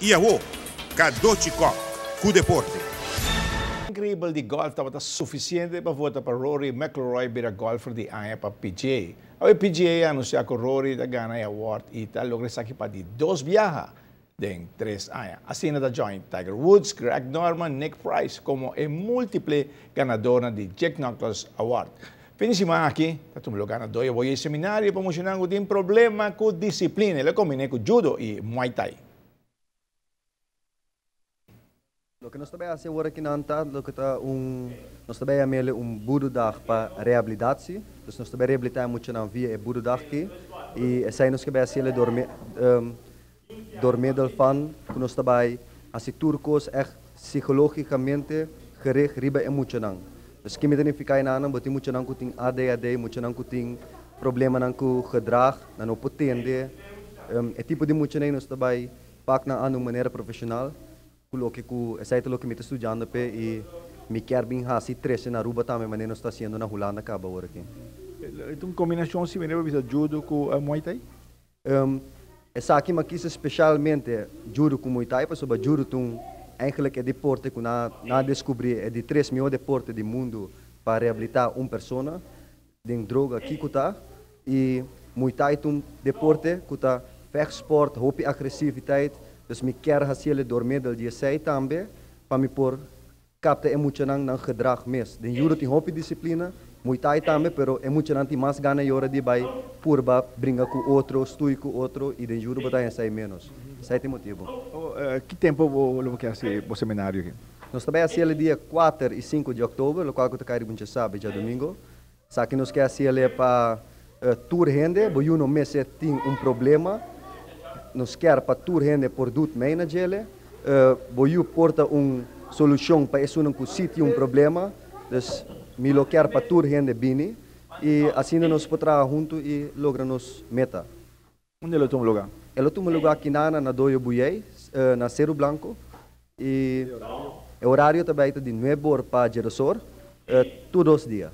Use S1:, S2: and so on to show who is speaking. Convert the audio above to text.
S1: Iawo, Kadochikok, ku deporte.
S2: Incrível de golf estava suficiente para votar para Rory McIlroy para golfer de AIA para PGA. O PGA anunciou que Rory da ganha award e tal logra aqui para de 2 viajes de 3 AIA. Assim da joint Tiger Woods, Greg Norman, Nick Price como múltiple ganadora de Jack Nicklaus Award. Fim de semana aqui, está lugar na doia, vou ir seminário para mostrar que tem problema com disciplina. Ele combina com judo e muay thai.
S3: Lo que nós também fazemos agora aqui na Anta, nós também temos burudag para reabilitatie. Dus nós também reabilitamos muito na via burudag aqui. E essa nós também fazemos door middel van, que nós também assim turcos echt psicologicamente gericht riba emocional. Dus que me identificar na Anta, botem muito que tem ADHD, muito que tem problema com gedrag, não potente. É tipo de muito nós também pak na Anta de maneira profissional. Coloque que essa é o que me está estudando e me quer bem assim três na Aruba também, mas não está sendo na Holanda acaba agora aqui.
S2: Então combinação se vem para judo com a muay thai?
S3: Essa aqui me quis especialmente judo com muay thai, porque judo tem eigenlijk é deporte que na descobrir é de 3 mil deportes do mundo para reabilitar uma pessoa de droga que está e muay thai tem deporte que está vechtsport, hoop agressiviteit. Dus ik quer fazer door middel die zij também para me por capta emocional na gedrag mes. Den judo tem hopi disciplina, muay thai também, pero emocional tem mais gana hora de vai purba brinca com outro, estui com outro e den judo botar sai menos. Sai tem motivo.
S2: Que tempo vou quer ser o seminário aqui?
S3: Nós também fazemos dia 4 e 5 de outubro, o qual que cai de sábado e domingo. Só que nós quer fazer para tour rende, bo no mês tem problema. Nos quer para tour rende produto manager, boiu porta solução para isso não sítio problema, dus me lo quer para tour rende bini e assim nós podemos junto e logramos meta.
S2: Onde é o lugar?
S3: Ele tem lugar aqui na Doio Buiei, na Cerro Blanco e o horário também é de 9 horas para Gerasor, todos os dias.